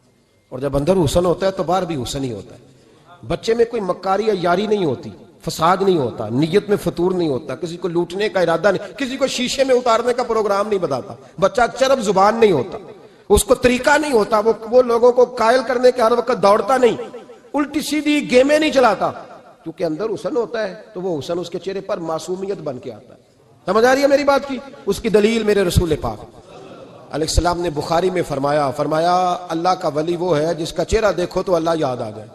اور جب اندر حسن ہوتا ہے تو باہر بھی حسن ہی ہوتا ہے۔ بچے میں کوئی مکاری عیاری نہیں ہوتی، فساد نہیں ہوتا، نیت میں فطور نہیں ہوتا، کسی کو لوٹنے کا ارادہ نہیں، کسی کو شیشے میں اتارنے کا پروگرام نہیں بتاتا۔ بچہ چرب زبان نہیں ہوتا، اس کو طریقہ نہیں ہوتا، وہ لوگوں کو قائل کرنے کے ہر وقت دوڑتا نہیں، الٹی سیدھی گیمیں نہیں چلاتا، کیونکہ اندر حسن ہوتا ہے تو وہ حسن اس کے چہرے پر معصومیت بن کے آتا ہے۔ سمجھ آ رہی ہے میری بات کی؟ اس کی دلیل میرے رسول پاک علیہ السلام نے بخاری میں فرمایا اللہ کا ولی وہ ہے جس کا چہرہ دیکھو تو اللہ یاد آ جائے۔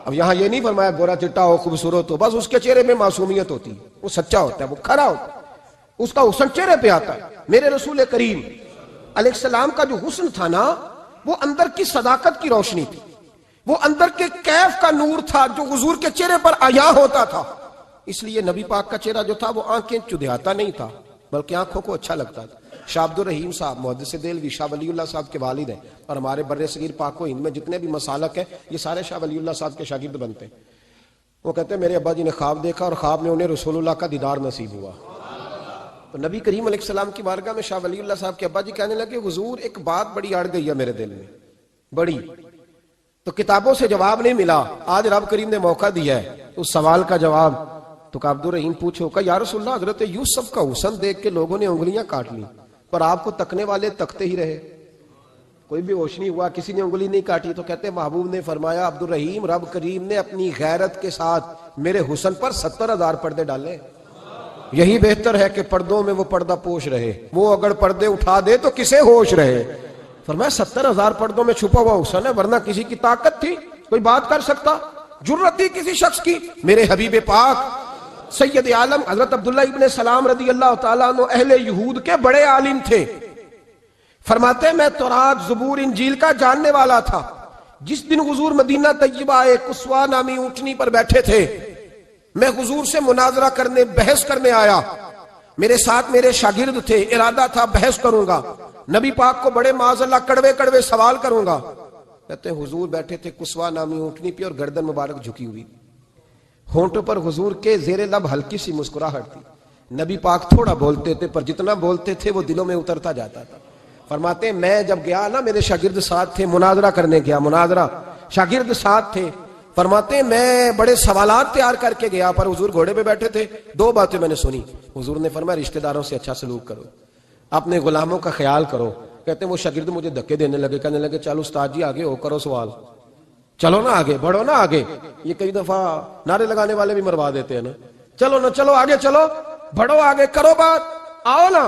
اب یہاں یہ نہیں فرمایا گورا چٹا ہو، خوبصورت ہو، بس اس کے چہرے میں معصومیت ہوتی ہے، وہ سچا ہوتا ہے، وہ کھرا ہوتا ہے، اس کا حسن چہرے پہ آتا ہے۔ میرے رسول کریم علیہ السلام کا جو حسن تھا نا، وہ اندر کی صداقت کی روشنی تھی، وہ اندر کے کیف کا نور تھا جو حضور کے چہرے پر عیاں ہوتا تھا۔ اس لیے نبی پاک کا چہرہ جو تھا وہ آنکھیں چدھیاتا نہیں تھا، بلکہ آنکھوں کو اچھا لگتا تھا۔ شاہ عبد الرحیم صاحب محدث دہلوی شاہ ولی اللہ صاحب کے والد ہیں، اور ہمارے بر صغیر پاک و ہند میں جتنے بھی مسالک ہیں یہ سارے شاہ ولی اللہ صاحب کے شاگرد بنتے ہیں۔ وہ کہتے ہیں میرے ابا جی نے خواب دیکھا اور خواب میں انہیں رسول اللہ کا دیدار نصیب ہوا۔ تو نبی کریم علیہ السلام کی بارگاہ میں شاہ ولی اللہ صاحب کے ابا جی کہنے لگے حضور ایک بات بڑی اڑ گئی ہے میرے دل میں، بڑی، تو کتابوں سے جواب نہیں ملا، آج رب کریم نے موقع دیا ہے اس سوال کا جواب۔ تو عبد الرحیم پوچھو کہ یا رسول اللہ حضرت یوسف کا حسن دیکھ کے لوگوں نے انگلیاں کاٹ لی، پر آپ کو تکنے والے تکتے ہی رہے، کوئی بھی ہوش نہیں ہوا، کسی نے انگلی نہیں کاٹی۔ تو کہتے ہیں محبوب نے فرمایا عبد الرحیم رب کریم نے اپنی غیرت کے ساتھ میرے حسن پر 70,000 پردے ڈالے، یہی بہتر ہے کہ پردوں میں وہ پردہ پوش رہے، وہ اگر پردے اٹھا دے تو کسے ہوش رہے۔ فرمایا 70,000 پردوں میں چھپا ہوا حسن ہے، ورنہ کسی کی طاقت تھی کوئی بات کر سکتا، جرت تھی کسی شخص کی؟ میرے حبیب پاک سید عالم حضرت عبداللہ ابن سلام رضی اللہ تعالیٰ عنہ اہل یہود کے بڑے عالم تھے۔ فرماتے ہیں میں تورات زبور انجیل کا جاننے والا تھا۔ جس دن حضور مدینہ طیبہ ایک قصوہ نامی اونٹنی پر بیٹھے تھے، میں حضور سے مناظرہ کرنے، بحث کرنے آیا، میرے ساتھ میرے شاگرد تھے، ارادہ تھا بحث کروں گا، نبی پاک کو بڑے معاذ اللہ کڑوے کڑوے سوال کروں گا۔ کہتے ہیں حضور بیٹھے تھے قصوہ نامی اونٹنی پہ اور گردن مبارک جھکی ہوئی، ہونٹوں پر حضور کے زیر لب ہلکی سی مسکراہٹ تھی۔ نبی پاک تھوڑا بولتے تھے پر جتنا بولتے تھے وہ دلوں میں اترتا جاتا تھا۔ فرماتے ہیں میں جب گیا نا، میرے شاگرد ساتھ تھے، مناظرہ کرنے گیا، مناظرہ، شاگرد ساتھ تھے۔ فرماتے ہیں میں بڑے سوالات تیار کر کے گیا، پر حضور گھوڑے پہ بیٹھے تھے۔ دو باتیں میں نے سنی، حضور نے فرمایا رشتہ داروں سے اچھا سلوک کرو، اپنے غلاموں کا خیال کرو۔ کہتے ہیں وہ شاگرد مجھے دھکے دینے لگے، کہنے لگے چلو استاد جی آگے ہو، کرو سوال، چلو نا آگے بڑھو نا آگے۔ یہ کئی دفعہ نعرے لگانے والے بھی مروا دیتے ہیں نا، چلو نا چلو آگے، چلو بڑھو آگے، کرو بات، آؤ نا۔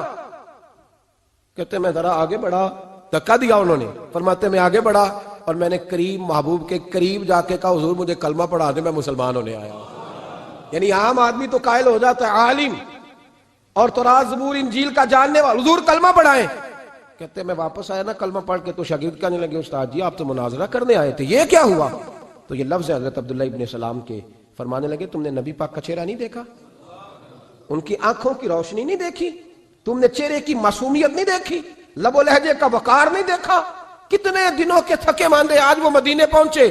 کہتے میں ذرا آگے بڑھا، دھکا دیا انہوں نے۔ فرماتے میں آگے بڑھا اور میں نے قریب محبوب کے قریب جا کے کہا حضور مجھے کلمہ پڑھا دے، میں مسلمان ہونے آیا ہوں۔ یعنی عام آدمی تو قائل ہو جاتا ہے عالم اور تورات زبور انجیل کا جاننے والا، حضور کلمہ پڑھائیں۔ کہتے میں واپس آیا نا کلمہ پڑھ کے، تو شاگرد کہنے لگے استاد جی آپ تو مناظرہ کرنے آئے تھے، یہ کیا ہوا؟ تو یہ لفظ ہے حضرت عبداللہ ابن سلام کے، فرمانے لگے تم نے نبی پاک کا چہرہ نہیں دیکھا، ان کی آنکھوں کی روشنی نہیں دیکھی، تم نے چہرے کی معصومیت نہیں دیکھی، لب و لہجے کا وقار نہیں دیکھا؟ کتنے دنوں کے تھکے ماندے آج وہ مدینے پہنچے،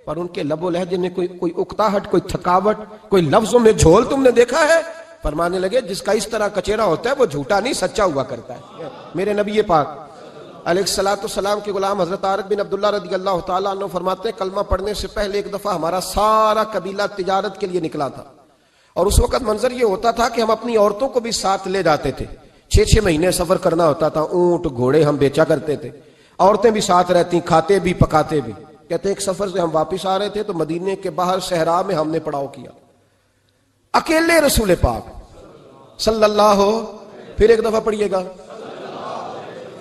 پر ان کے لب و لہجے میں کوئی اکتاہٹ، کوئی تھکاوٹ، کوئی لفظوں میں جھول تم نے دیکھا ہے؟ فرمانے لگے جس کا اس طرح کا چہرہ ہوتا ہے وہ جھوٹا نہیں سچا ہوا کرتا ہے۔ میرے نبی پاک علیہ السلام کے غلام حضرت طارق بن عبداللہ رضی اللہ تعالیٰ عنہ فرماتے ہیں کلمہ پڑھنے سے پہلے ایک دفعہ ہمارا سارا قبیلہ تجارت کے لیے نکلا تھا، اور اس وقت منظر یہ ہوتا تھا کہ ہم اپنی عورتوں کو بھی ساتھ لے جاتے تھے، 6 مہینے سفر کرنا ہوتا تھا، اونٹ گھوڑے ہم بیچا کرتے تھے، عورتیں بھی ساتھ رہتی، کھاتے بھی پکاتے بھی۔ کہتے ہیں ایک سفر سے ہم واپس آ رہے تھے تو مدینے کے باہر صحرا میں ہم نے پڑاؤ کیا، اکیلے رسول پاک صلی اللہ، پھر ایک دفعہ پڑھیے گا،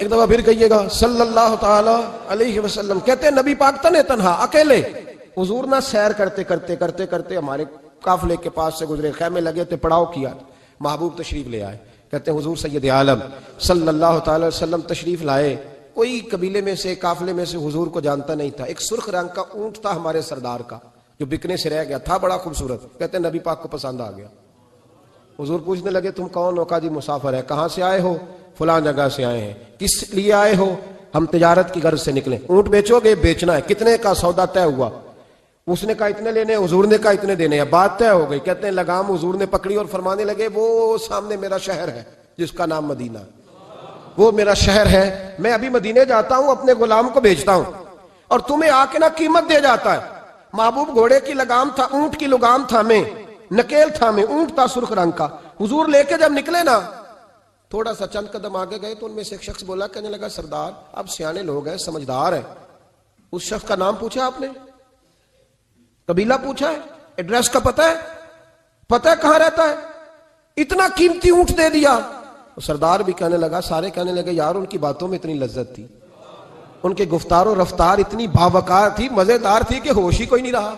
ایک دفعہ پھر کہیے گا صلی اللہ تعالی علیہ وسلم. کہتے ہیں نبی پاک تنے تنہا اکیلے حضور نہ سیر کرتے کرتے کرتے کرتے ہمارے قافلے کے پاس سے گزرے, خیمے لگے تھے, پڑاؤ کیا, محبوب تشریف لے آئے. کہتے ہیں حضور سید عالم صلی اللہ تعالی وسلم تشریف لائے. کوئی قبیلے میں سے قافلے میں سے حضور کو جانتا نہیں تھا. ایک سرخ رنگ کا اونٹ تھا ہمارے سردار کا جو بکنے سے رہ گیا تھا, بڑا خوبصورت. کہتے ہیں نبی پاک کو پسند آ گیا. حضور پوچھنے لگے تم کون ہو؟ کہا جی مسافر ہے. کہاں سے آئے ہو؟ فلاں جگہ سے آئے ہیں. کس لیے آئے ہو؟ ہم تجارت کی غرض سے نکلے. اونٹ بیچو گے؟ بیچنا ہے. کتنے کا سودا طے ہوا؟ اس نے کہا اتنے لینے, حضور نے کہا اتنے دینے ہیں. بات طے ہو گئی. کہتے ہیں لگام حضور نے پکڑی اور فرمانے لگے وہ سامنے میرا شہر ہے جس کا نام مدینہ, وہ میرا شہر ہے. میں ابھی مدینے جاتا ہوں, اپنے غلام کو بیچتا ہوں اور تمہیں آ کے نہ قیمت دے جاتا ہے. محبوب گھوڑے کی لگام تھا, اونٹ کی لگام تھا, میں نکیل تھا, میں اونٹ تھا سرخ رنگ کا. حضور لے کے جب نکلے نا, تھوڑا سا چند قدم آگے گئے تو ان میں سے ایک شخص بولا, کہنے لگا سردار آپ سیانے لوگ ہیں, سمجھدار ہیں. اس شخص کا نام پوچھا آپ نے, قبیلہ پوچھا ہے, ایڈریس کا پتہ ہے کہاں رہتا ہے, اتنا قیمتی اونٹ دے دیا. سردار بھی کہنے لگا, سارے کہنے لگے یار ان کی باتوں میں اتنی لذت تھی, ان کے گفتار و رفتار اتنی باوقار تھی, مزیدار تھی کہ ہوش ہی کوئی نہیں رہا.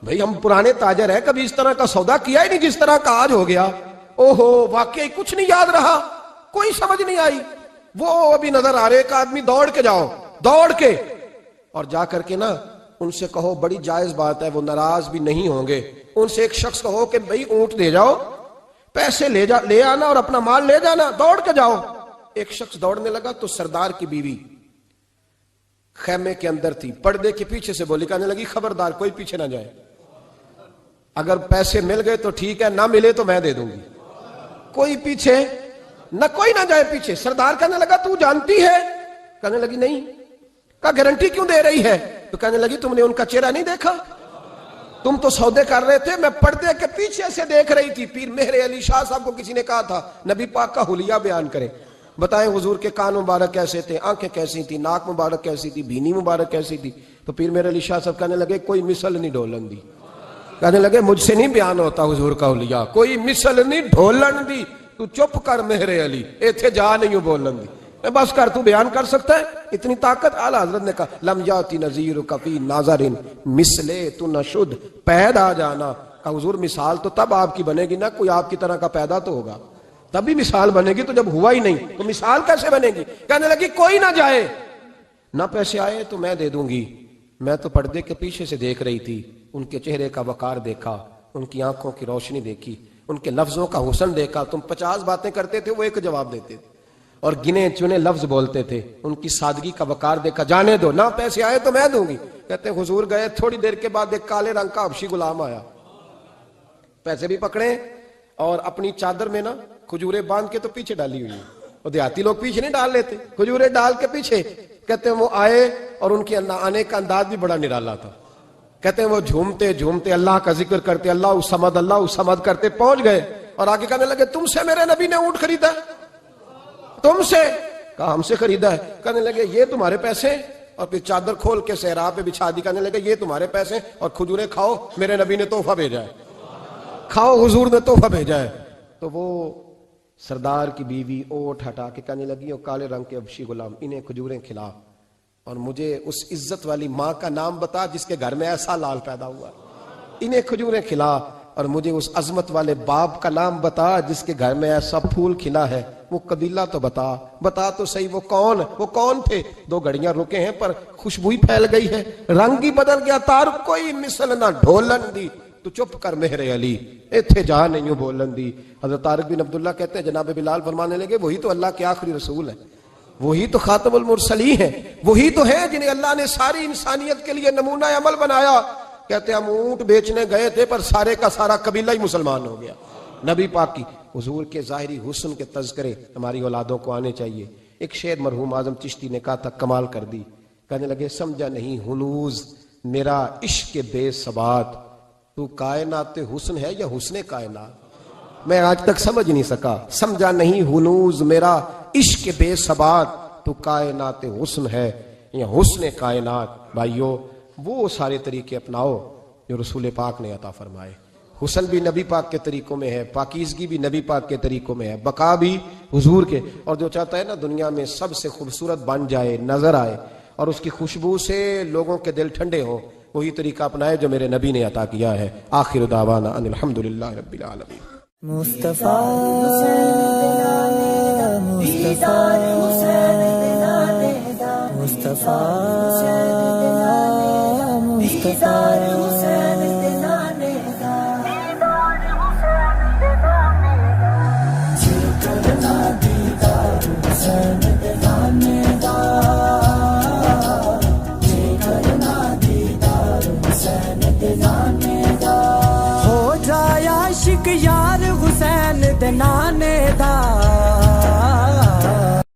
بھئی ہم پرانے تاجر ہیں, کبھی اس طرح کا سودا کیا ہی نہیں جس طرح کا آج ہو گیا. اوہو واقعی کچھ نہیں یاد رہا, کوئی سمجھ نہیں آئی. وہ ابھی نظر آ رہے, ایک آدمی دوڑ کے جاؤ, دوڑ کے اور جا کر کے نا ان سے کہو, بڑی جائز بات ہے, وہ ناراض بھی نہیں ہوں گے. ان سے ایک شخص کہو کہ بھئی اونٹ دے جاؤ, پیسے لے آنا اور اپنا مال لے جانا, دوڑ کے جاؤ. ایک شخص دوڑنے لگا تو سردار کی بیوی خیمے کے اندر تھی, پردے کے پیچھے سے بولی, کہنے لگی خبردار کوئی پیچھے نہ جائے, اگر پیسے مل گئے تو ٹھیک ہے, نہ ملے تو میں دے دوں گی, کوئی پیچھے نہ, کوئی نہ جائے پیچھے. سردار کہنے لگا تو جانتی ہے؟ کہنے لگی نہیں. کہا گارنٹی کیوں دے رہی ہے؟ تو کہنے لگی تم نے ان کا چہرہ نہیں دیکھا, تم تو سودے کر رہے تھے, میں پردے کے پیچھے سے دیکھ رہی تھی. پیر مہر علی شاہ صاحب کو کسی نے کہا تھا نبی پاک کا حلیہ بیان کرے, بتائیں حضور کے کان مبارک کیسے تھے, آنکھیں کیسی تھی, ناک مبارک کیسی تھی, بینی مبارک کیسی تھی. تو پیر مہر علی شاہ صاحب کہنے لگے کوئی مثل نہیں ڈھولن دی. کہنے لگے مجھ سے نہیں بیان ہوتا حضور کا حلیہ, کوئی مثل نہیں ڈھولن دی, تو چپ کر مہر علی, ایتھے جا نہیں ہوں بولن دی, بس کر, تو بیان کر سکتا ہے اتنی طاقت. اعلیٰ حضرت نے کہا لم یاتی نذیر کفی ناظرین مثلے تو نشد, پیدا جانا. کہا حضور مثال تو تب آپ کی بنے گی نا, کوئی آپ کی طرح کا پیدا تو ہوگا, تب بھی مثال بنے گی, تو جب ہوا ہی نہیں تو مثال کیسے بنے گی. کہنے لگی کوئی نہ جائے, نہ پیسے آئے تو میں دے دوں گی. میں تو پردے کے پیچھے سے دیکھ رہی تھی, ان کے چہرے کا وقار دیکھا, ان کی آنکھوں کی روشنی دیکھی, ان کے لفظوں کا حسن دیکھا. تم 50 باتیں کرتے تھے, وہ ایک جواب دیتے تھے اور گنے چنے لفظ بولتے تھے. ان کی سادگی کا وقار دیکھا, جانے دو, نہ پیسے آئے تو میں دوں گی. کہتے ہیں حضور گئے, تھوڑی دیر کے بعد ایک کالے رنگ کا حبشی غلام آیا, پیسے بھی پکڑے اور اپنی چادر میں نا کھجورے باندھ کے تو پیچھے ڈالی ہوئی. وہ دیہاتی لوگ پیچھے نہیں ڈال لیتے, کھجورے ڈال کے پیچھے. کہتے ہیں وہ آئے اور ان کے آنے کا انداز بھی بڑا نرالا تھا. کہتے ہیں وہ جھومتے جھومتے اللہ کا ذکر کرتے, اللہ الصمد کرتے پہنچ گئے اور آگے کہنے لگے تم سے میرے نبی نے اونٹ خریدا, تم سے؟ کہا ہم سے خریدا ہے. کہنے لگے یہ تمہارے پیسے, اور پھر چادر کھول کے صحرا پہ بچھا دی. کہنے لگے یہ تمہارے پیسے اور کھجورے کھاؤ, میرے نبی نے تحفہ بھیجا ہے, کھاؤ حضور نے تحفہ بھیجا ہے. تو وہ سردار کی بیوی اوٹ ہٹا کے کہنے لگی, اور کالے رنگ کے حبشی غلام انہیں کھجوریں کھلا, اور مجھے اس عزت والی ماں کا نام بتا جس کے گھر میں ایسا لال پیدا ہوا, انہیں کھجوریں کھلا, اور مجھے اس عظمت والے باپ کا نام بتا جس کے گھر میں ایسا پھول کھلا ہے, وہ قبیلہ تو بتا تو صحیح, وہ کون تھے. 2 گھڑیاں رکے ہیں پر خوشبو پھیل گئی ہے, رنگ ہی بدل گیا, تار کوئی مثل نہ ڈھولن دی, تو چپ کر مہر علی, ایتھے جا نہیں ہوں بولن دی. حضرت طارق بن عبداللہ کہتے ہیں جناب بلال فرمانے لگے وہی تو اللہ کے آخری رسول ہے, وہی تو خاتم المرسلین ہے, وہی تو ہے جنہیں اللہ نے ساری انسانیت کے لیے نمونہ عمل بنایا. کہتے ہیں ہم اونٹ بیچنے گئے تھے پر سارے کا سارا قبیلہ ہی مسلمان ہو گیا. نبی پاک کی حضور کے ظاہری حسن کے تذکرے ہماری اولادوں کو آنے چاہیے. ایک شعر مرحوم اعظم چشتی نے کہا تھا, کمال کر دی. کہنے لگے سمجھا نہیں ہنوز میرا عشق بے ثبات, تو کائنات حسن ہے یا حسن کائنات؟ میں آج تک سمجھ نہیں سکا. سمجھا نہیں ہنوز میرا عشق بے ثبات, تو کائنات حسن ہے یا حسن کائنات. بھائیو وہ سارے طریقے اپناؤ جو رسول پاک نے عطا فرمائے. حسن بھی نبی پاک کے طریقوں میں ہے، پاکیزگی بھی نبی پاک کے طریقوں میں ہے، بقا بھی حضور کے. اور جو چاہتا ہے نا دنیا میں سب سے خوبصورت بن جائے، نظر آئے اور اس کی خوشبو سے لوگوں کے دل ٹھنڈے ہوں، وہی طریقہ اپنائے جو میرے نبی نے عطا کیا ہے. آخر دعوانا ان الحمدللہ رب العالمین. مصطفیٰ مصطفیٰ مصطفیٰ ہو جائے عاشق یار حسین دے نانے دا.